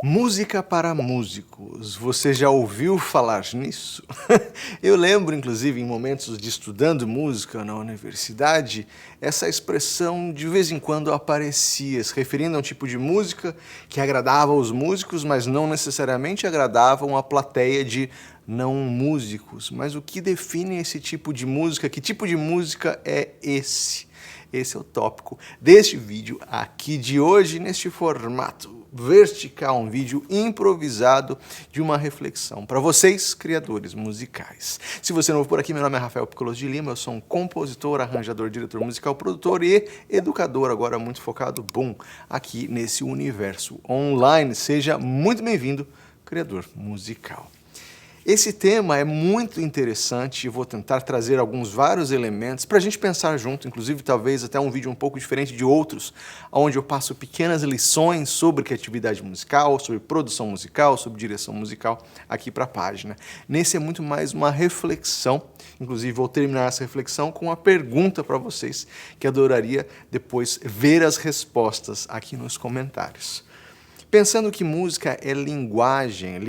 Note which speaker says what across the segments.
Speaker 1: Música para músicos. Você já ouviu falar nisso? Eu lembro, inclusive, em momentos de estudando música na universidade, essa expressão de vez em quando aparecia, se referindo a um tipo de música que agradava aos músicos, mas não necessariamente agradava uma plateia de não músicos. Mas o que define esse tipo de música? Que tipo de música é esse? Esse é o tópico deste vídeo aqui de hoje, neste formato vertical, um vídeo improvisado de uma reflexão para vocês, criadores musicais. Se você é novo por aqui, meu nome é Rafael Piccolo de Lima, eu sou um compositor, arranjador, diretor musical, produtor e educador, agora muito focado, aqui nesse universo online. Seja muito bem-vindo, criador musical. Esse tema é muito interessante e vou tentar trazer vários elementos para a gente pensar junto, inclusive talvez até um vídeo um pouco diferente de outros, onde eu passo pequenas lições sobre criatividade musical, sobre produção musical, sobre direção musical aqui para a página. Nesse é muito mais uma reflexão, inclusive vou terminar essa reflexão com uma pergunta para vocês, que adoraria depois ver as respostas aqui nos comentários. Pensando que música é linguagem,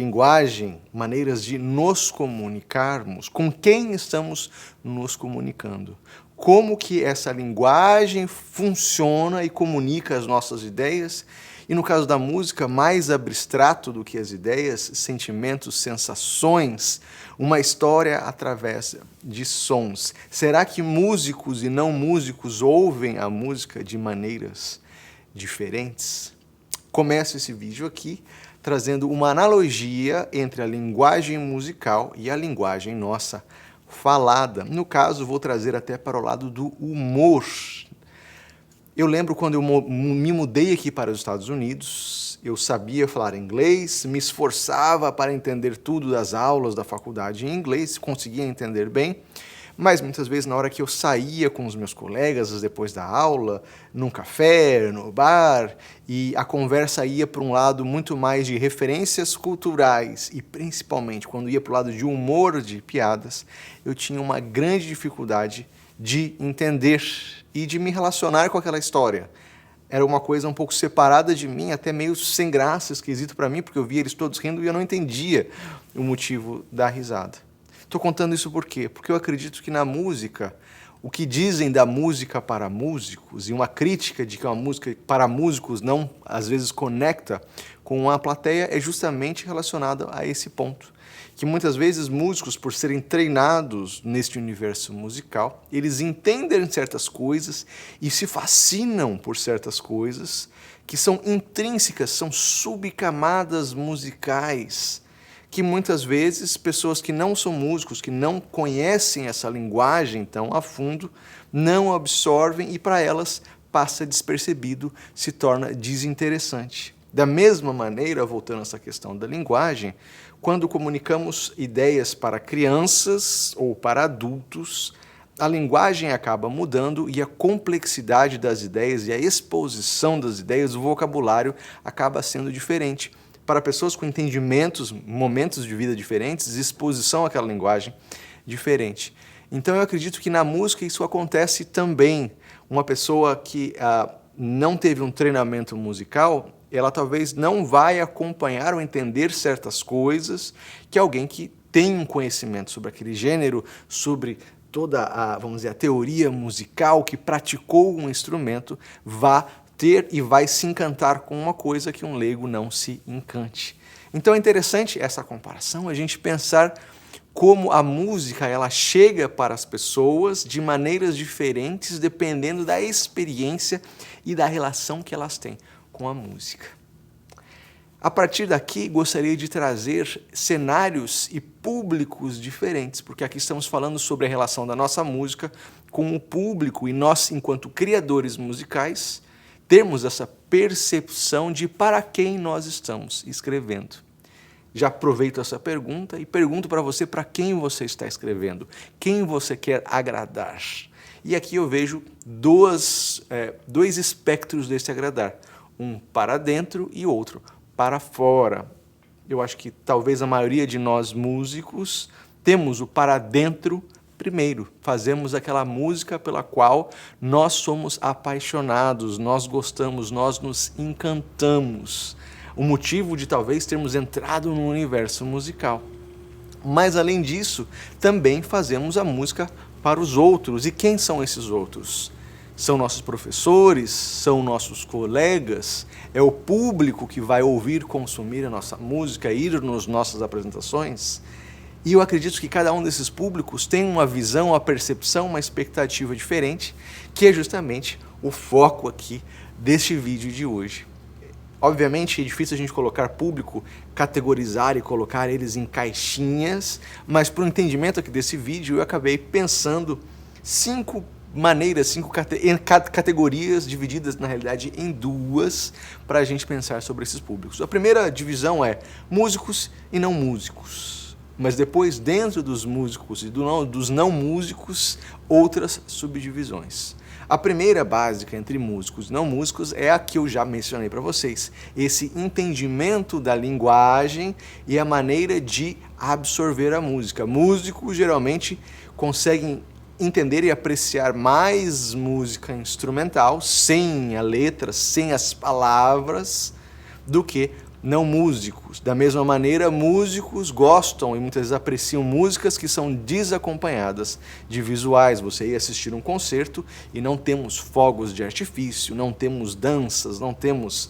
Speaker 1: maneiras de nos comunicarmos, com quem estamos nos comunicando. Como que essa linguagem funciona e comunica as nossas ideias. E no caso da música, mais abstrato do que as ideias, sentimentos, sensações, uma história através de sons. Será que músicos e não músicos ouvem a música de maneiras diferentes? Começo esse vídeo aqui trazendo uma analogia entre a linguagem musical e a linguagem nossa falada. No caso, vou trazer até para o lado do humor. Eu lembro quando eu me mudei aqui para os Estados Unidos, eu sabia falar inglês, me esforçava para entender tudo das aulas da faculdade em inglês, conseguia entender bem, mas muitas vezes na hora que eu saía com os meus colegas depois da aula, num café, no bar, e a conversa ia para um lado muito mais de referências culturais e principalmente quando ia para o lado de humor, de piadas, eu tinha uma grande dificuldade de entender e de me relacionar com aquela história. Era uma coisa um pouco separada de mim, até meio sem graça, esquisito para mim, porque eu via eles todos rindo e eu não entendia o motivo da risada. Estou contando isso por quê? Porque eu acredito que na música, o que dizem da música para músicos, e uma crítica de que uma música para músicos não, às vezes, conecta com a plateia, é justamente relacionada a esse ponto. Que muitas vezes músicos, por serem treinados neste universo musical, eles entendem certas coisas e se fascinam por certas coisas que são intrínsecas, são subcamadas musicais, que muitas vezes pessoas que não são músicos, que não conhecem essa linguagem tão a fundo, não absorvem e para elas passa despercebido, se torna desinteressante. Da mesma maneira, voltando a essa questão da linguagem, quando comunicamos ideias para crianças ou para adultos, a linguagem acaba mudando e a complexidade das ideias e a exposição das ideias, o vocabulário acaba sendo diferente. Para pessoas com entendimentos, momentos de vida diferentes, exposição àquela linguagem diferente. Então eu acredito que na música isso acontece também. Uma pessoa que não teve um treinamento musical, ela talvez não vai acompanhar ou entender certas coisas que alguém que tem um conhecimento sobre aquele gênero, sobre toda vamos dizer, a teoria musical, que praticou um instrumento, vá ter e vai se encantar com uma coisa que um leigo não se encante. Então é interessante essa comparação, a gente pensar como a música ela chega para as pessoas de maneiras diferentes, dependendo da experiência e da relação que elas têm com a música. A partir daqui, gostaria de trazer cenários e públicos diferentes, porque aqui estamos falando sobre a relação da nossa música com o público e nós, enquanto criadores musicais, termos essa percepção de para quem nós estamos escrevendo. Já aproveito essa pergunta e pergunto para quem você está escrevendo, quem você quer agradar. E aqui eu vejo dois espectros desse agradar, um para dentro e outro para fora. Eu acho que talvez a maioria de nós músicos temos o para dentro primeiro, fazemos aquela música pela qual nós somos apaixonados, nós gostamos, nós nos encantamos. o motivo de talvez termos entrado no universo musical. Mas além disso, também fazemos a música para os outros. E quem são esses outros? São nossos professores, são nossos colegas, é o público que vai ouvir, consumir a nossa música, ir nas nossas apresentações. E eu acredito que cada um desses públicos tem uma visão, uma percepção, uma expectativa diferente, que é justamente o foco aqui deste vídeo de hoje. Obviamente é difícil a gente colocar público, categorizar e colocar eles em caixinhas, mas para o entendimento aqui desse vídeo eu acabei pensando 5 categorias divididas na realidade em 2 para a gente pensar sobre esses públicos. A primeira divisão é músicos e não músicos, mas depois dentro dos músicos e dos não músicos outras subdivisões. A primeira básica entre músicos e não músicos é a que eu já mencionei para vocês, esse entendimento da linguagem e a maneira de absorver a música. Músicos geralmente conseguem entender e apreciar mais música instrumental, sem a letra, sem as palavras, do que não músicos. Da mesma maneira, músicos gostam e muitas vezes apreciam músicas que são desacompanhadas de visuais. Você ia assistir um concerto e não temos fogos de artifício, não temos danças, não temos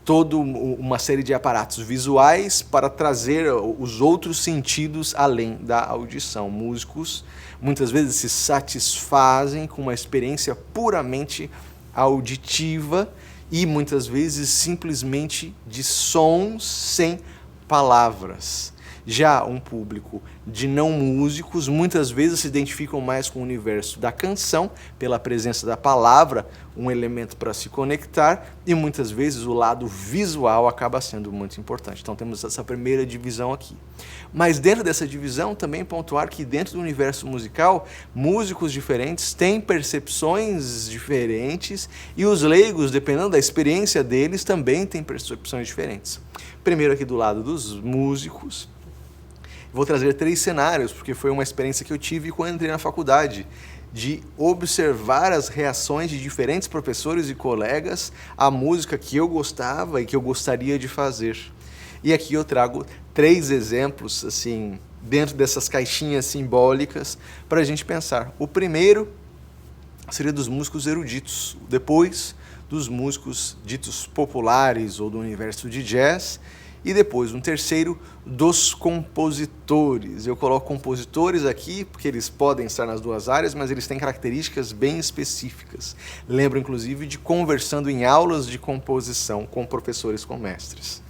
Speaker 1: toda uma série de aparatos visuais para trazer os outros sentidos além da audição. Músicos muitas vezes se satisfazem com uma experiência puramente auditiva e muitas vezes simplesmente de sons sem palavras. Já um público de não músicos muitas vezes se identificam mais com o universo da canção, pela presença da palavra, um elemento para se conectar, e muitas vezes o lado visual acaba sendo muito importante. Então temos essa primeira divisão aqui. Mas dentro dessa divisão também pontuar que dentro do universo musical, músicos diferentes têm percepções diferentes e os leigos, dependendo da experiência deles, também têm percepções diferentes. Primeiro aqui do lado dos músicos, vou trazer 3 cenários, porque foi uma experiência que eu tive quando entrei na faculdade, de observar as reações de diferentes professores e colegas à música que eu gostava e que eu gostaria de fazer. E aqui eu trago 3 exemplos, assim, dentro dessas caixinhas simbólicas, para a gente pensar. O primeiro seria dos músicos eruditos, depois dos músicos ditos populares ou do universo de jazz, e depois um terceiro dos compositores. Eu coloco compositores aqui porque eles podem estar nas 2 áreas, mas eles têm características bem específicas. Lembro inclusive de conversando em aulas de composição com professores, com mestres.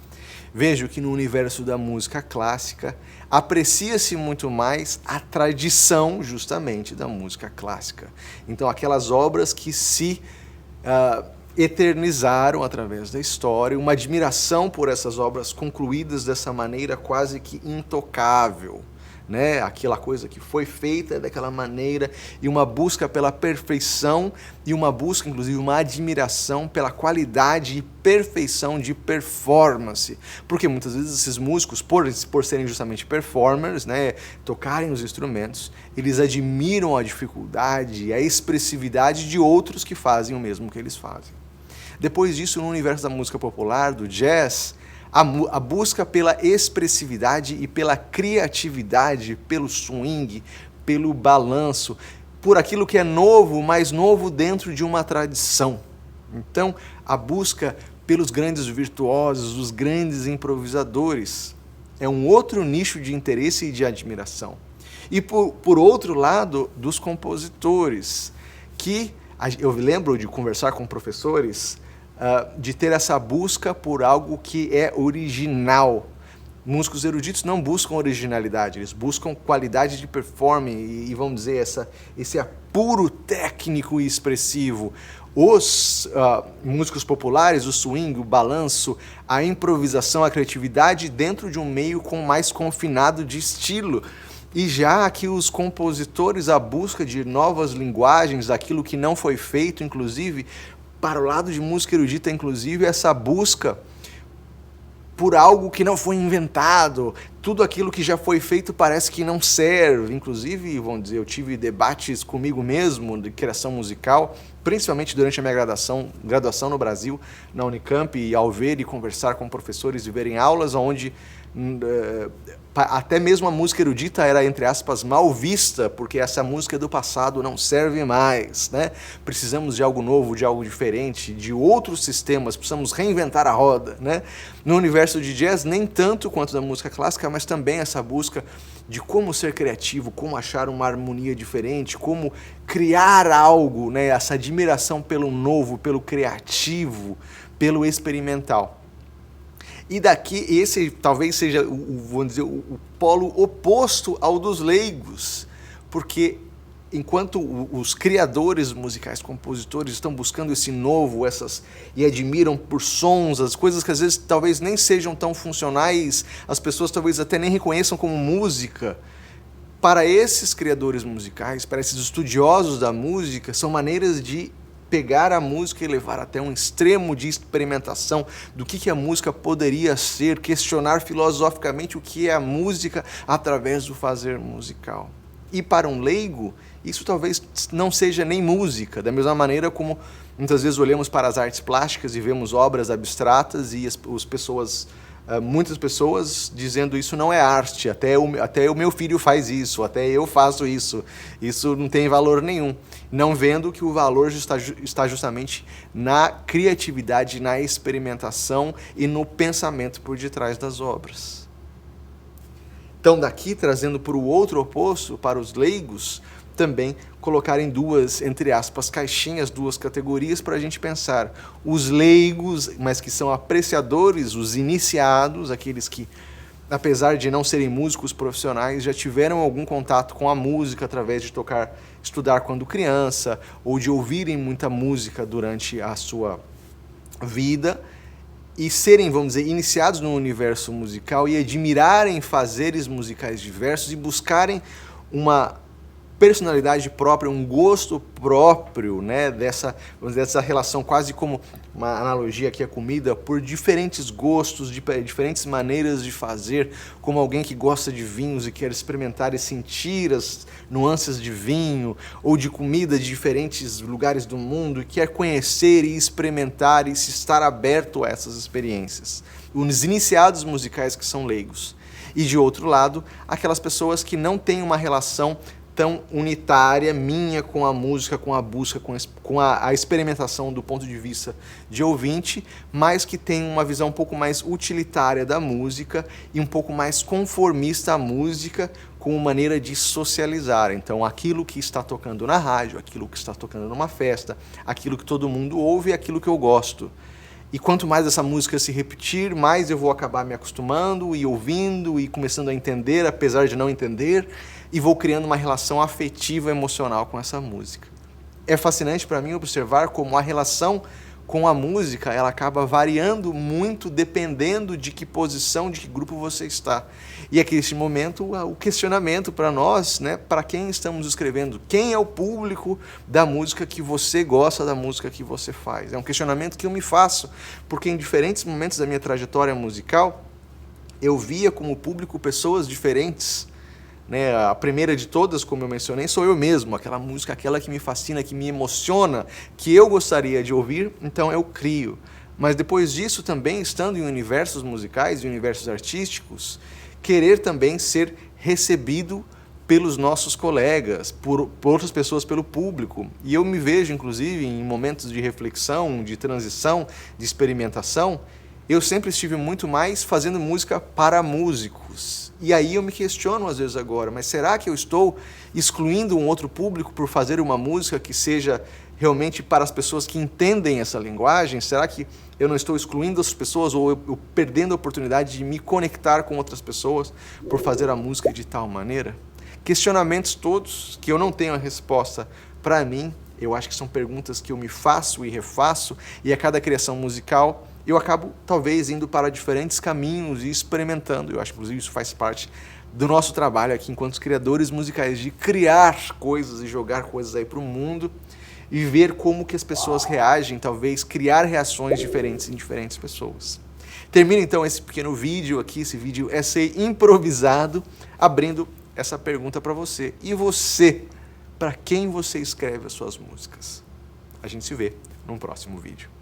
Speaker 1: Vejo que no universo da música clássica aprecia-se muito mais a tradição justamente da música clássica. Então aquelas obras que se eternizaram através da história, uma admiração por essas obras concluídas dessa maneira quase que intocável, né? Aquela coisa que foi feita daquela maneira e uma busca pela perfeição e uma busca, inclusive, uma admiração pela qualidade e perfeição de performance, porque muitas vezes esses músicos, por serem justamente performers, né, tocarem os instrumentos, eles admiram a dificuldade e a expressividade de outros que fazem o mesmo que eles fazem. Depois disso, no universo da música popular, do jazz, a busca pela expressividade e pela criatividade, pelo swing, pelo balanço, por aquilo que é novo, mas novo dentro de uma tradição. Então, a busca pelos grandes virtuosos, os grandes improvisadores, é um outro nicho de interesse e de admiração. E por outro lado, dos compositores, que eu lembro de conversar com professores, de ter essa busca por algo que é original. Músicos eruditos não buscam originalidade, eles buscam qualidade de performance e vamos dizer, esse apuro técnico e expressivo. Os músicos populares, o swing, o balanço, a improvisação, a criatividade dentro de um meio mais confinado de estilo. E já aqui os compositores, a busca de novas linguagens, daquilo que não foi feito, inclusive, para o lado de música erudita, inclusive, essa busca por algo que não foi inventado, tudo aquilo que já foi feito parece que não serve. Inclusive, vamos dizer, eu tive debates comigo mesmo de criação musical, principalmente durante a minha graduação no Brasil, na Unicamp, e ao ver e conversar com professores e verem aulas onde até mesmo a música erudita era, entre aspas, mal vista, porque essa música do passado não serve mais, né? Precisamos de algo novo, de algo diferente, de outros sistemas, precisamos reinventar a roda, né? No universo de jazz, nem tanto quanto da música clássica, mas também essa busca de como ser criativo, como achar uma harmonia diferente, como criar algo, né? Essa admiração pelo novo, pelo criativo, pelo experimental. E daqui, esse talvez seja, vamos dizer, o polo oposto ao dos leigos, porque enquanto os criadores musicais, compositores estão buscando esse novo, e admiram por sons, as coisas que às vezes talvez nem sejam tão funcionais, as pessoas talvez até nem reconheçam como música, para esses criadores musicais, para esses estudiosos da música, são maneiras de pegar a música e levar até um extremo de experimentação do que a música poderia ser, questionar filosoficamente o que é a música através do fazer musical. E para um leigo, isso talvez não seja nem música, da mesma maneira como muitas vezes olhamos para as artes plásticas e vemos obras abstratas e muitas pessoas dizendo isso não é arte, até o meu filho faz isso, até eu faço isso não tem valor nenhum. Não vendo que o valor está justamente na criatividade, na experimentação e no pensamento por detrás das obras. Então, daqui, trazendo para o outro oposto, para os leigos, também colocar em duas, entre aspas, caixinhas, duas categorias para a gente pensar. Os leigos, mas que são apreciadores, os iniciados, aqueles que, apesar de não serem músicos profissionais, já tiveram algum contato com a música através de estudar quando criança, ou de ouvirem muita música durante a sua vida, e serem, vamos dizer, iniciados no universo musical e admirarem fazeres musicais diversos e buscarem uma personalidade própria, um gosto próprio, né, dessa relação, quase como uma analogia aqui à comida, por diferentes gostos, diferentes maneiras de fazer, como alguém que gosta de vinhos e quer experimentar e sentir as nuances de vinho, ou de comida de diferentes lugares do mundo, e quer conhecer e experimentar e se estar aberto a essas experiências. Os iniciados musicais que são leigos. E de outro lado, aquelas pessoas que não têm uma relação tão unitária minha com a música, com a busca, com a experimentação do ponto de vista de ouvinte, mas que tem uma visão um pouco mais utilitária da música e um pouco mais conformista à música como maneira de socializar. Então, aquilo que está tocando na rádio, aquilo que está tocando numa festa, aquilo que todo mundo ouve é aquilo que eu gosto. E quanto mais essa música se repetir, mais eu vou acabar me acostumando e ouvindo e começando a entender, apesar de não entender, e vou criando uma relação afetiva, emocional com essa música. É fascinante para mim observar como a relação com a música ela acaba variando muito dependendo de que posição, de que grupo você está. E aqui neste momento o questionamento para nós, né, para quem estamos escrevendo, quem é o público da música que você gosta, da música que você faz? É um questionamento que eu me faço, porque em diferentes momentos da minha trajetória musical, eu via como público pessoas diferentes. Né, a primeira de todas, como eu mencionei, sou eu mesmo, aquela música, aquela que me fascina, que me emociona, que eu gostaria de ouvir, então eu crio. Mas depois disso também, estando em universos musicais e universos artísticos, querer também ser recebido pelos nossos colegas, por outras pessoas, pelo público. E eu me vejo, inclusive, em momentos de reflexão, de transição, de experimentação, eu sempre estive muito mais fazendo música para músicos. E aí eu me questiono às vezes agora, mas será que eu estou excluindo um outro público por fazer uma música que seja realmente para as pessoas que entendem essa linguagem? Será que eu não estou excluindo as pessoas ou eu perdendo a oportunidade de me conectar com outras pessoas por fazer a música de tal maneira? Questionamentos todos que eu não tenho a resposta para mim, eu acho que são perguntas que eu me faço e refaço, e a cada criação musical eu acabo, talvez, indo para diferentes caminhos e experimentando. Eu acho que, inclusive, isso faz parte do nosso trabalho aqui, enquanto criadores musicais, de criar coisas e jogar coisas aí para o mundo e ver como que as pessoas reagem, talvez criar reações diferentes em diferentes pessoas. Termina então esse pequeno vídeo aqui, esse vídeo essay improvisado, abrindo essa pergunta para você. E você, para quem você escreve as suas músicas? A gente se vê num próximo vídeo.